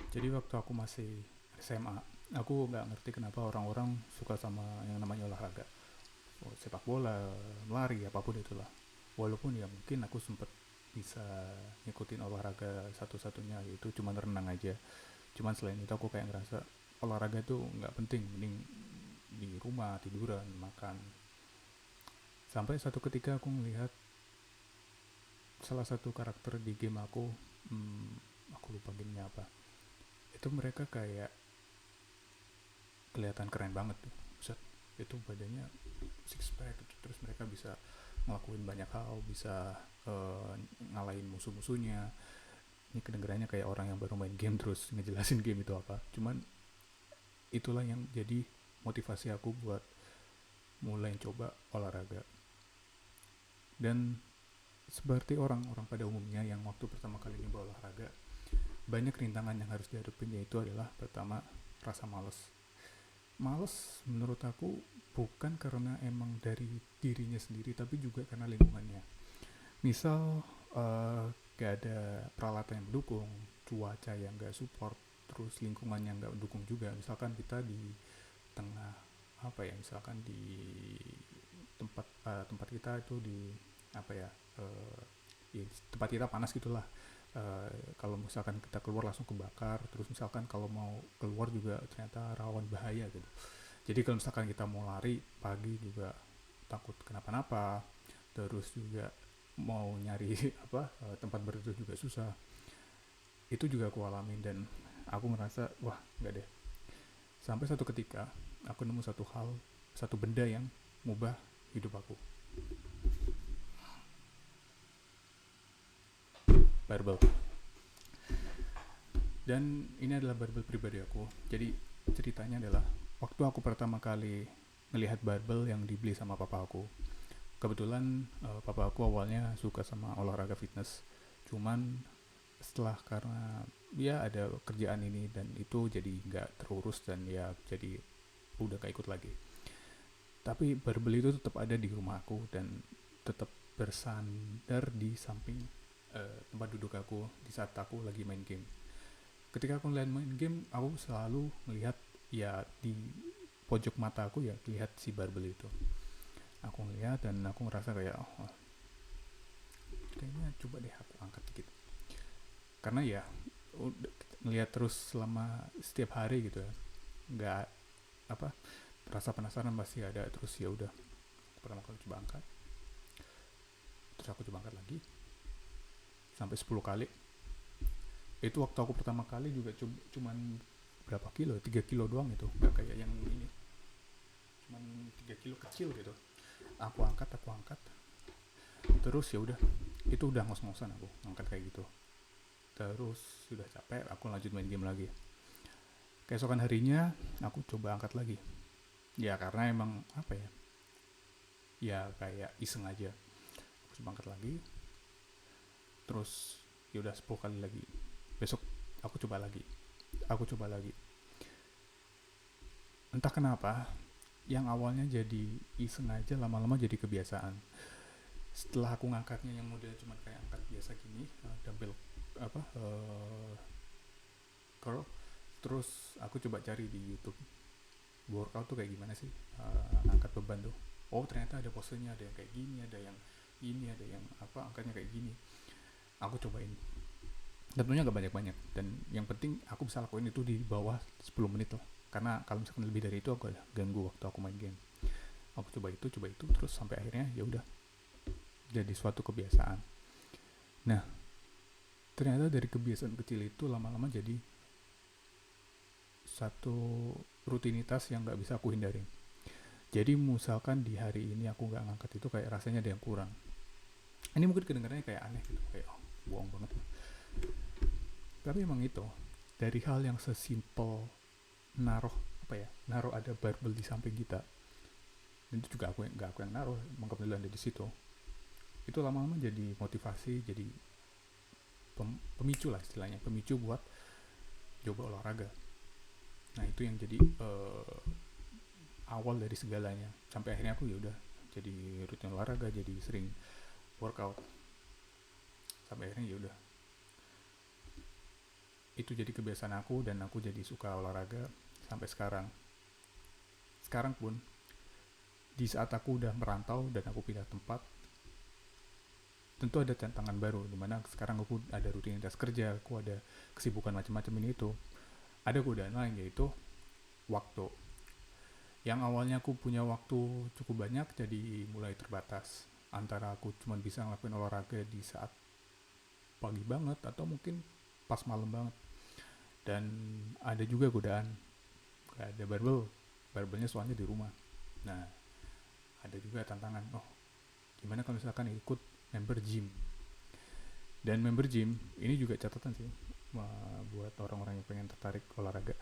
Jadi waktu aku masih SMA, aku nggak ngerti kenapa orang-orang suka sama yang namanya olahraga. Sepak bola, lari, apapun itulah. Walaupun ya mungkin aku sempet bisa ngikutin olahraga satu-satunya yaitu cuma renang aja. Cuman selain itu aku kayak ngerasa olahraga itu nggak penting, mending di rumah tiduran makan. Sampai satu ketika aku melihat salah satu karakter di game aku, aku lupa gamenya apa. Itu mereka kayak kelihatan keren banget tuh. Buset, itu badannya six pack gitu. Terus mereka bisa ngelakuin banyak hal, bisa uh, ngalahin musuh-musuhnya. Ini kedengarannya kayak orang yang baru main game terus ngejelasin game itu apa. Cuman itulah yang jadi motivasi aku buat mulai coba olahraga. Dan seperti orang-orang pada umumnya yang waktu pertama kali nyoba olahraga, banyak rintangan yang harus dihadapin, yaitu adalah pertama, rasa males. Males menurut aku bukan karena emang dari dirinya sendiri, tapi juga karena lingkungannya. Misal gak ada peralatan yang mendukung, cuaca yang gak support, terus lingkungan yang gak mendukung juga. Misalkan kita di tengah apa ya, misalkan di tempat kita itu di apa ya, uh, ya, tempat kita panas gitulah. Kalau misalkan kita keluar langsung kebakar, terus misalkan kalau mau keluar juga ternyata rawan bahaya gitu. Jadi kalau misalkan kita mau lari pagi juga takut kenapa-napa, terus juga mau nyari apa tempat berteduh juga susah. Itu juga aku alamin dan aku ngerasa wah nggak deh. Sampai satu ketika aku nemu satu hal, satu benda yang mubah hidup aku. Barbel. Dan ini adalah barbel pribadi aku. Jadi ceritanya adalah waktu aku pertama kali melihat barbel yang dibeli sama papa aku. Kebetulan papa aku awalnya suka sama olahraga fitness. Cuman setelah karena dia ada kerjaan ini dan itu jadi nggak terurus dan ya jadi udah gak ikut lagi. Tapi barbel itu tetap ada di rumah aku dan tetap bersandar di samping tempat duduk aku di saat aku lagi main game. Ketika aku ngeliat main game, aku selalu melihat ya di pojok mata aku ya lihat si barbel itu. Aku ngeliat dan aku ngerasa kayak oh, kayaknya coba deh aku angkat dikit. Karena ya ngelihat terus selama setiap hari gitu ya, nggak apa, rasa penasaran pasti ada. Terus ya udah, pertama kali coba angkat, terus aku coba angkat lagi sampai 10 kali. Itu waktu aku pertama kali juga cuman berapa kilo, 3 kilo doang, itu nggak kayak yang ini, cuman 3 kilo kecil gitu. Aku angkat terus ya udah, itu udah ngos-ngosan aku angkat kayak gitu. Terus sudah capek, aku lanjut main game lagi. Keesokan harinya aku coba angkat lagi, ya karena emang apa ya, ya kayak iseng aja. Aku coba angkat lagi, terus ya udah 10 kali lagi. Besok aku coba lagi, aku coba lagi. Entah kenapa yang awalnya jadi iseng aja lama-lama jadi kebiasaan. Setelah aku ngangkatnya yang model cuma kayak angkat biasa gini, dumbbell apa curl, terus aku coba cari di YouTube workout tuh kayak gimana sih, angkat beban tuh. Oh ternyata ada posenya, ada yang kayak gini, ada yang ini, ada yang apa angkatnya kayak gini. Aku cobain, tentunya gak banyak-banyak, dan yang penting aku bisa lakuin itu di bawah 10 menit lah. Karena kalau misalkan lebih dari itu aku ganggu waktu aku main game. Aku coba itu terus sampai akhirnya ya udah jadi suatu kebiasaan. Nah, ternyata dari kebiasaan kecil itu lama-lama jadi satu rutinitas yang nggak bisa aku hindarin. Jadi misalkan di hari ini aku nggak ngangkat itu kayak rasanya ada yang kurang. Ini mungkin kedengarannya kayak aneh gitu, kayak oh, bohong banget. Tapi emang itu dari hal yang sesimpel naruh apa ya, naruh ada barbel di samping kita. Dan itu juga aku yang naruh, emang kebetulan ada di situ. Itu lama-lama jadi motivasi, jadi pemicu lah istilahnya, pemicu buat coba olahraga. Nah itu yang jadi awal dari segalanya. Sampai akhirnya aku ya udah jadi rutin olahraga, jadi sering workout. Sampai akhirnya ya udah itu jadi kebiasaan aku dan aku jadi suka olahraga sampai sekarang. Sekarang pun di saat aku udah merantau dan aku pindah tempat, tentu ada tantangan baru, dimana sekarang aku ada rutinitas kerja, aku ada kesibukan macam-macam ini itu. Ada godaan lain, yaitu waktu. Yang awalnya aku punya waktu cukup banyak jadi mulai terbatas. Antara aku cuma bisa ngelakuin olahraga di saat pagi banget atau mungkin pas malam banget. Dan ada juga godaan, gak ada barbelnya soalnya di rumah. Nah, ada juga tantangan, oh gimana kalau misalkan ikut member gym. Dan member gym ini juga catatan sih buat orang-orang yang pengen tertarik olahraga.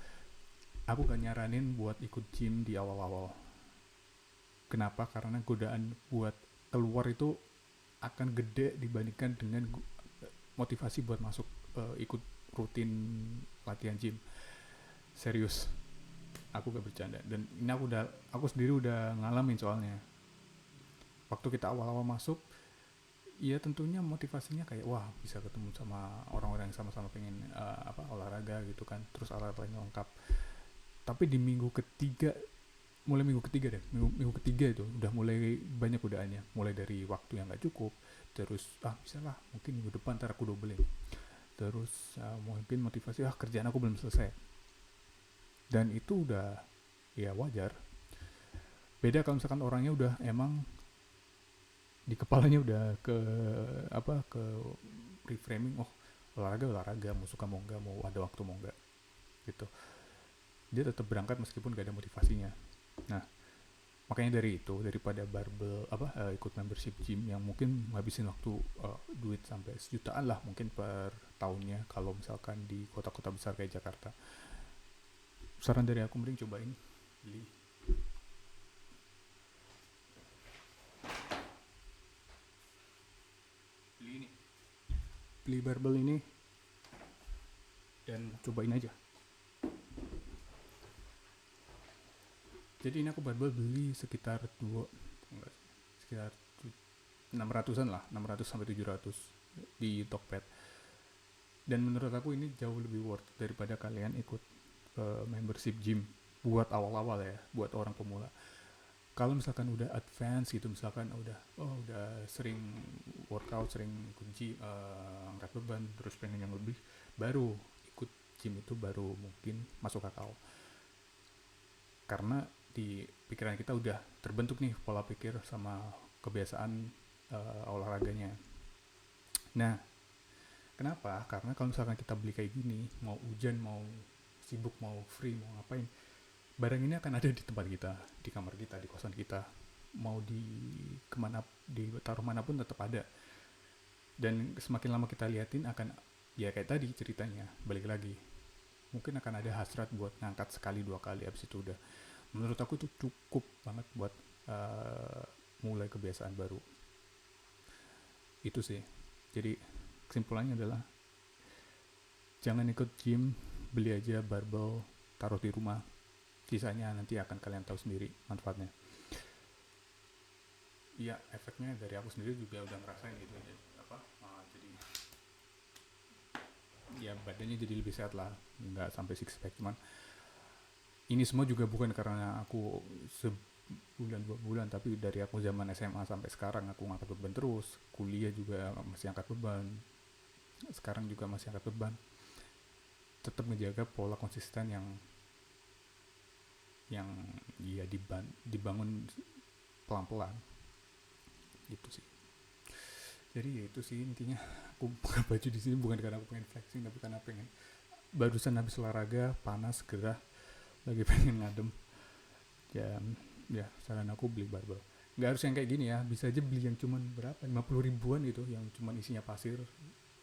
Aku gak nyaranin buat ikut gym di awal-awal. Kenapa? Karena godaan buat keluar itu akan gede dibandingkan dengan motivasi buat masuk ikut rutin latihan gym. Serius, aku gak bercanda. Dan ini aku sendiri udah ngalamin soalnya. Waktu kita awal-awal masuk, ya tentunya motivasinya kayak wah bisa ketemu sama orang-orang yang sama-sama pengen olahraga gitu kan, terus alat-alatnya lengkap. Tapi di minggu ketiga minggu ketiga itu udah mulai banyak godaannya, mulai dari waktu yang gak cukup, terus bisa lah mungkin minggu depan ntar aku dobelin, terus mungkin motivasi kerjaan aku belum selesai. Dan itu udah ya wajar. Beda kalau misalkan orangnya udah emang di kepalanya udah ke reframing, olahraga mau suka mau enggak, mau ada waktu mau enggak gitu, dia tetap berangkat meskipun gak ada motivasinya. Nah, makanya dari itu, daripada ikut membership gym yang mungkin ngabisin waktu duit sampai sejutaan lah mungkin per tahunnya kalau misalkan di kota-kota besar kayak Jakarta, saran dari aku mending cobain beli ini beli barbel ini dan cobain aja. Jadi ini aku barbel beli sekitar 600-an lah, 600 sampai 700 di Tokped. Dan menurut aku ini jauh lebih worth daripada kalian ikut membership gym buat awal-awal ya, buat orang pemula. Kalau misalkan udah advance gitu, misalkan udah sering workout, sering kunci angkat beban, terus pengen yang lebih, baru ikut gym itu baru mungkin masuk akal. Karena di pikiran kita udah terbentuk nih pola pikir sama kebiasaan olahraganya. Nah, kenapa? Karena kalau misalkan kita beli kayak gini, mau hujan, mau sibuk, mau free, mau ngapain, barang ini akan ada di tempat kita, di kamar kita, di kosan kita, mau ditaruh manapun tetap ada. Dan semakin lama kita liatin akan, ya kayak tadi ceritanya, balik lagi, mungkin akan ada hasrat buat ngangkat sekali 2 kali, abis itu udah. Menurut aku itu cukup banget buat mulai kebiasaan baru. Itu sih. Jadi kesimpulannya adalah jangan ikut gym, beli aja barbel, taruh di rumah. Sisanya nanti akan kalian tahu sendiri manfaatnya. Iya, efeknya dari aku sendiri juga udah ngerasain gitu. Jadi ya badannya jadi lebih sehat lah, nggak sampai six pack. Cuman ini semua juga bukan karena aku sebulan 2 bulan, tapi dari aku zaman SMA sampai sekarang aku ngangkat beban terus, kuliah juga masih angkat beban, sekarang juga masih angkat beban, tetap menjaga pola konsisten yang ya dibangun pelan-pelan gitu sih. Jadi ya itu sih intinya. Aku buka baju di sini bukan karena aku pengen flexing, tapi karena pengen, barusan habis olahraga panas gerah, lagi pengen ngadem. Ya saran aku beli barbel. Nggak harus yang kayak gini ya, bisa aja beli yang cuman berapa, 50 ribuan gitu, yang cuman isinya pasir,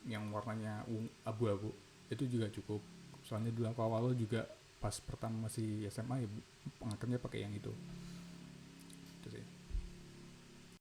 yang warnanya abu-abu, itu juga cukup. Soalnya dulu aku awal juga pas pertama masih SMA ya, pengangkatnya pakai yang itu sih.